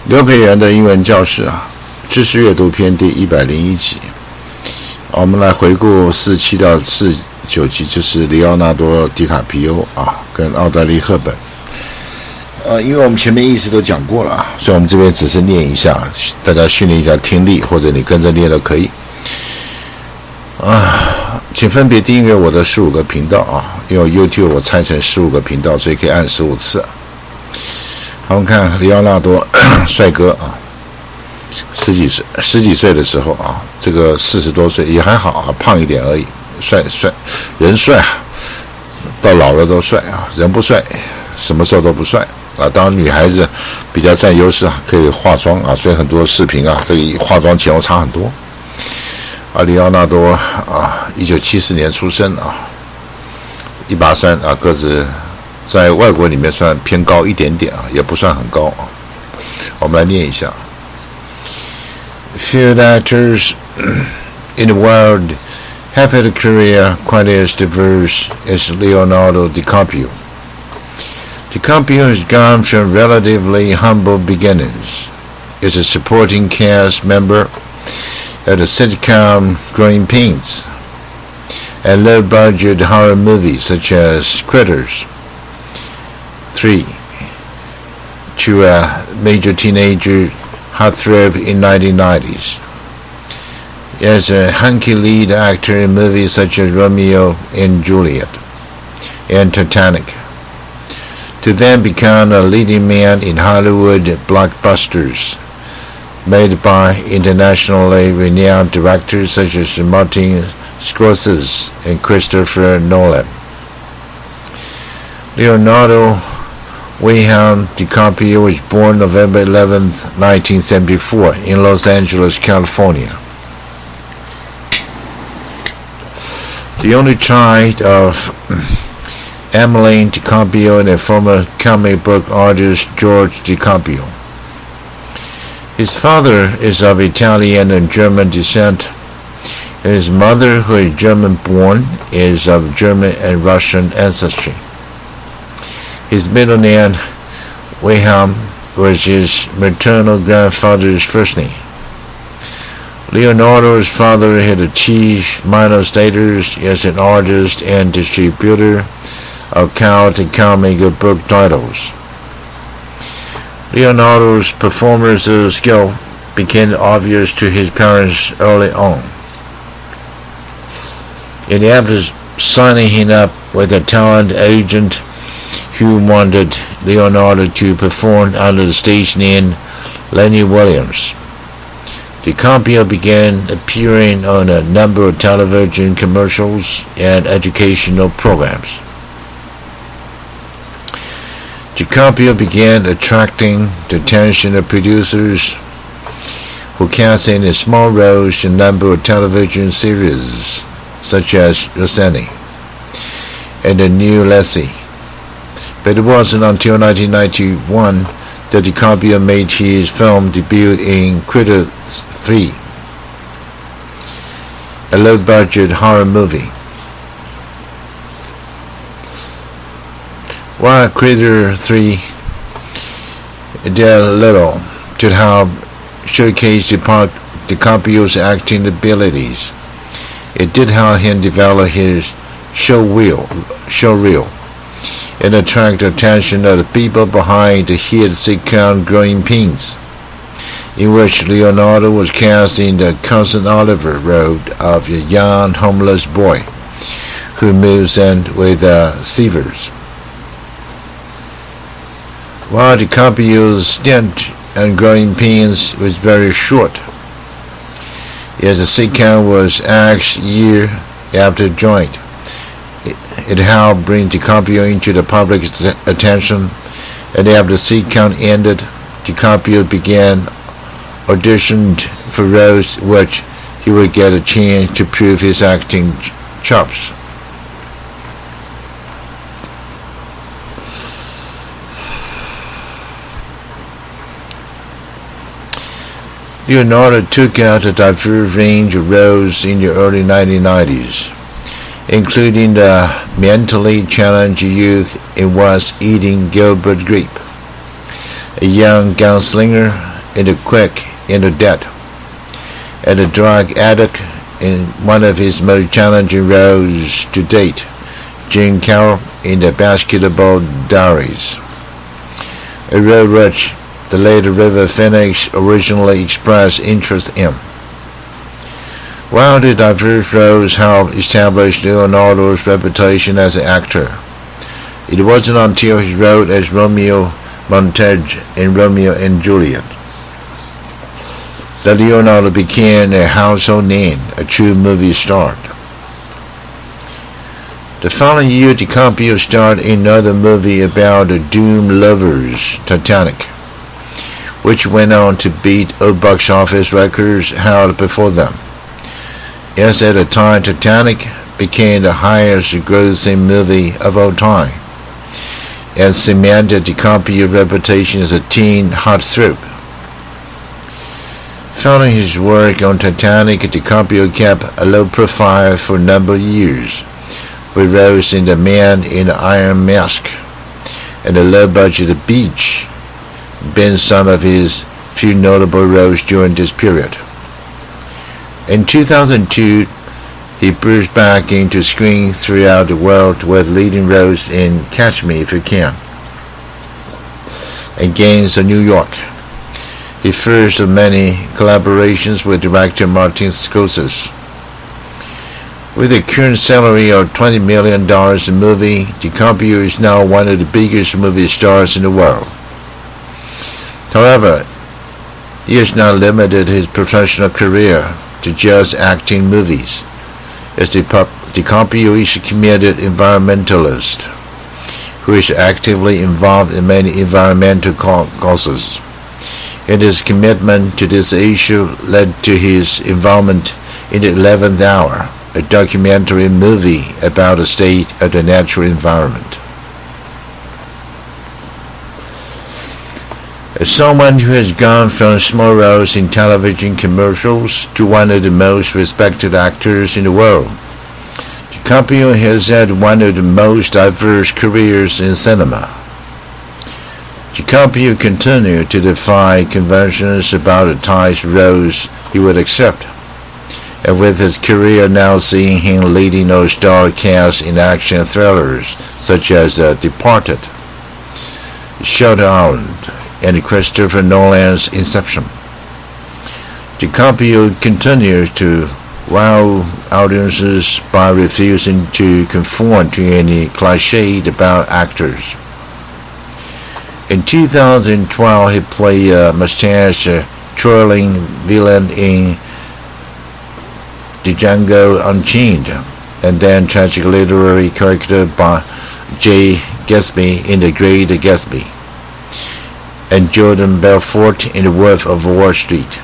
刘培元的英文教室知识阅读篇第101集。我们来回顾47到49集，就是里奥纳多迪卡皮欧跟奥黛莉赫本。因为我们前面意思都讲过了所以我们这边只是念一下，大家训练一下听力，或者你跟着念都可以。请分别订阅我的15个频道因为 YouTube 我拆成15个频道，所以可以按15次。好，我们看里奥纳多帅哥十几岁的时候这个40多岁也还好胖一点而已，帅人帅到老了都帅人不帅什么时候都不帅当然女孩子比较占优势可以化妆所以很多视频这个化妆前后差很多。里奥纳多1974年出生183个子在外国里面算偏高一点点也不算很高我们来念一下。Few actors in the world have had a career quite as diverse as Leonardo DiCaprio. DiCaprio has gone from relatively humble beginnings as a supporting cast member of the sitcom Growing Pains and low-budget horror movies such as Critters 3 to a major teenager heartthrob in 1990s. As a hunky lead actor in movies such as Romeo and Juliet and Titanic, to then become a leading man in Hollywood blockbusters made by internationally renowned directors such as Martin Scorsese and Christopher Nolan. Leonardo Wilhelm DiCaprio was born November 11, 1974 in Los Angeles, California. The only child of Emmeline DiCaprio and a former comic book artist George DiCaprio. His father is of Italian and German descent, and his mother, who is German-born, is of German and Russian ancestry. His middle name, Wilhelm, was his maternal grandfather's first name. Leonardo's father had achieved minor status as an artist and distributor of cult and comic book titles. Leonardo's performance skill became obvious to his parents early on. And after signing him up with a talent agent who wanted Leonardo to perform under the stage name Lenny Williams, DiCaprio began appearing on a number of television commercials and educational programs. DiCaprio began attracting the attention of producers who cast him in small roles in a number of television series such as Roseanne and The New Lassie. But it wasn't until 1991 that DiCaprio made his film debut in Critters 3, a low-budget horror movie. While Critters 3 did little to help showcase DiCaprio's acting abilities, it did help him develop his showreel and attract the attention of the people behind the hit sitcom Growing Pains, in which Leonardo was cast in the Cousin Oliver role of a young homeless boy who moves in with Seavers. While DiCaprio's stint on Growing Pains was very short, as the sitcom was axed year after it joined, it helped bring DiCaprio into the public's attention, and after the sitcom ended, DiCaprio began auditioning for roles which he would get a chance to prove his acting chops. Leonardo took out a diverse range of roles in the early 1990s, including the mentally challenged youth in What's Eating Gilbert Grape, a young gunslinger into quick into debt, and a drug addict in one of his most challenging roles to date, Gene Carroll in the Basketball Diaries. A role which the later River Phoenix originally expressed interest in. While the diverse roles helped establish Leonardo's reputation as an actor, it wasn't until his role as Romeo Montague in Romeo and Juliet that Leonardo became a household name, a true movie star. The following year, DiCaprio starred in another movie about the doomed lovers, Titanic, which went on to beat all box office records held before them. Yes, at the time, Titanic became the highest grossing movie of all time, and cemented DiCaprio's reputation as a teen heartthrob. Following his work on Titanic, DiCaprio kept a low profile for a number of years, with roles in The Man in the Iron Mask and the low-budget The Beach being some of his few notable roles during this period. In 2002, he burst back into screen throughout the world with leading roles in Catch Me If You Can and Gangs of New York. He first of many collaborations with director Martin Scorsese. With a current salary of $20 million a movie, DiCaprio is now one of the biggest movie stars in the world. However, he has not limited his professional career to just acting movies, as DiCaprio is a committed environmentalist who is actively involved in many environmental causes. And his commitment to this issue led to his involvement in The 11th Hour, a documentary movie about the state of the natural environment. As someone who has gone from small roles in television commercials to one of the most respected actors in the world, DiCaprio has had one of the most diverse careers in cinema. DiCaprio continued to defy conventions about the types of roles he would accept, and with his career now seeing him leading all-star casts in action thrillers such as Departed, Shutter Island, and Christopher Nolan's Inception, DiCaprio continues to wow audiences by refusing to conform to any cliché about actors. In 2012, he played a mustache-twirling villain in Django Unchained, and then tragic literary character by Jay Gatsby in The Great Gatsby, and Jordan Belfort in The Wolf of Wall Street.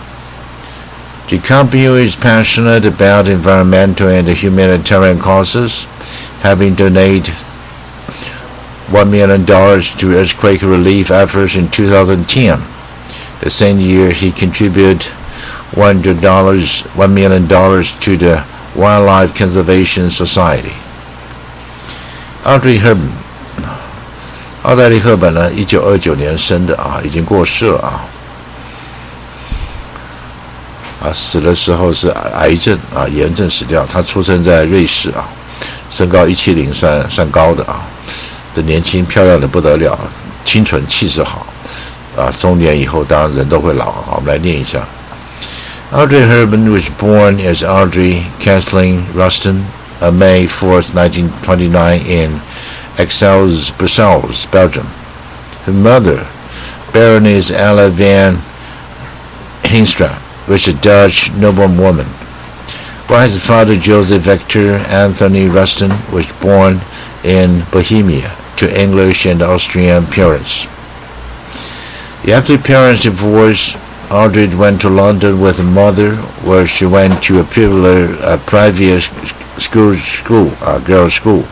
DiCaprio is passionate about environmental and humanitarian causes, having donated $1 million to earthquake relief efforts in 2010. The same year, he contributed $1 million to the Wildlife Conservation Society. Audrey Hepburn， 奥黛丽·赫本呢，1929年生的啊，已经过世了啊，死的时候是癌症啊，炎症死掉。他出生在瑞士啊，身高170，算高的啊。这年轻漂亮的不得了，清纯气质好啊！中年以后当然人都会老啊。我们来念一下。Audrey Hepburn was born as Audrey Kathleen Ruston on May 4, 1929 in Aix, Brussels, Belgium. Her mother, Baroness Ella van Heemstra, was a Dutch noblewoman, while his father, Joseph Victor Anthony Ruston, was born in Bohemia to English and Austrian parents. After parents' divorce, Audrey went to London with her mother, where she went to a private girls' school.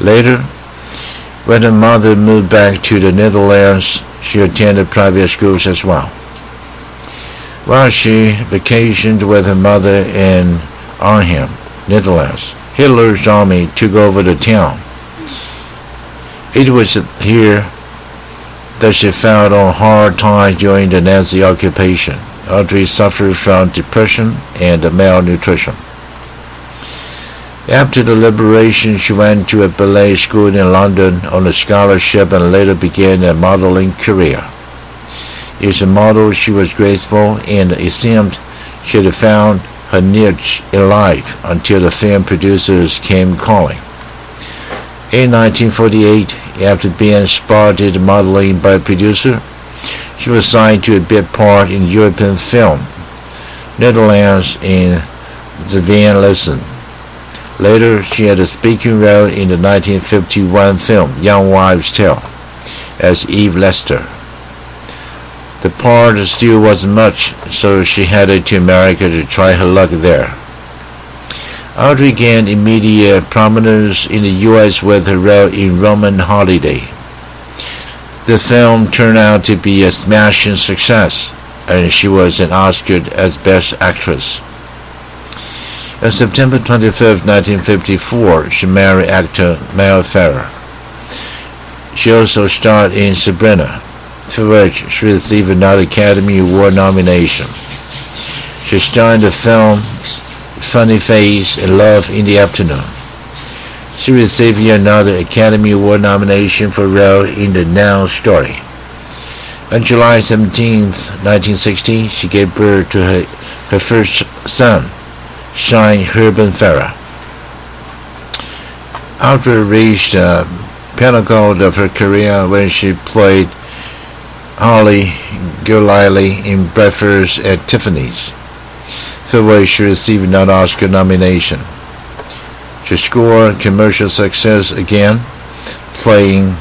Later, when her mother moved back to the Netherlands, she attended private schools as well. While she vacationed with her mother in Arnhem, Netherlands, Hitler's army took over the town. It was here that she found on hard times during the Nazi occupation. Audrey suffered from depression and malnutrition. After the liberation, she went to a ballet school in London on a scholarship and later began a modeling career. As a model, she was graceful, and it seemed she had found her niche in life until the film producers came calling. In 1948, after being spotted modeling by a producer, she was signed to a bit part in European film, Netherlands in The Van Listen. Later, she had a speaking role in the 1951 film Young Wives' Tale as Eve Lester. The part still wasn't much, so she headed to America to try her luck there. Audrey gained immediate prominence in the U.S. with her role in Roman Holiday. The film turned out to be a smashing success, and she was an Oscar as Best Actress. On September 25, 1954, she married actor Mel Ferrer. She also starred in Sabrina, for which she received another Academy Award nomination. She starred in the films Funny Face and Love in the Afternoon. She received yet another Academy Award nomination for a role in The Now Story. On July 17, 1960, she gave birth to her first son, Shine Herben Ferrer. Audrey reached the pinnacle of her career when she played Holly Golightly in Breakfast at Tiffany's, for which she received another Oscar nomination. She scored commercial success again, playing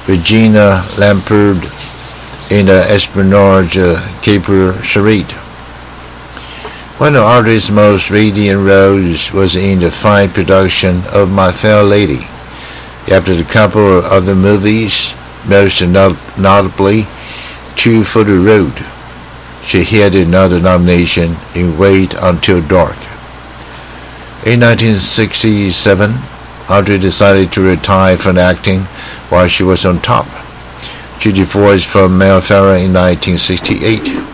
Regina Lampert in the Espionage caper charade. One of Audrey's most radiant roles was in the fine production of My Fair Lady. After a couple of other movies, most notably Two for the Road, she had another nomination in Wait Until Dark. In 1967, Audrey decided to retire from acting while she was on top. She divorced from Mel Ferrer in 1968.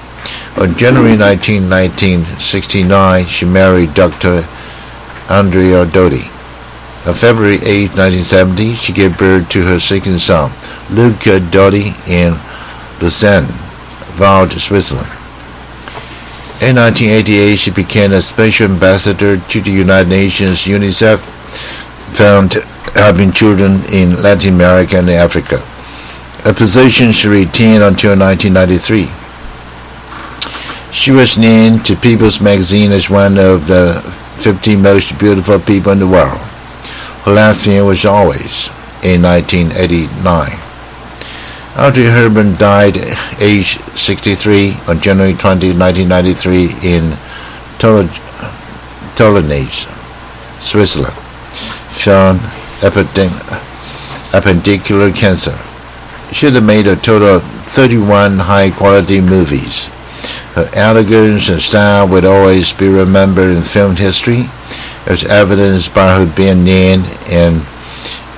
On January 19, 1969, she married Dr. Andrea Doty. On February 8, 1970, she gave birth to her second son, Luca Doty, in Lausanne, Vaud, Switzerland. In 1988, she became a special ambassador to the United Nations UNICEF, found helping children in Latin America and Africa, a position she retained until 1993. She was named to People's Magazine as one of the 50 most beautiful people in the world. Her last film was Always, in 1989. Audrey Hepburn died aged 63 on January 20, 1993 in Tournai, Switzerland, from appendicular cancer. She had made a total of 31 high-quality movies. Her elegance and style would always be remembered in film history, as evidenced by her being named in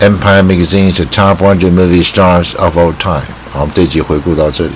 Empire Magazine's top 100 movie stars of all time. 好，我们这集回顾到这里。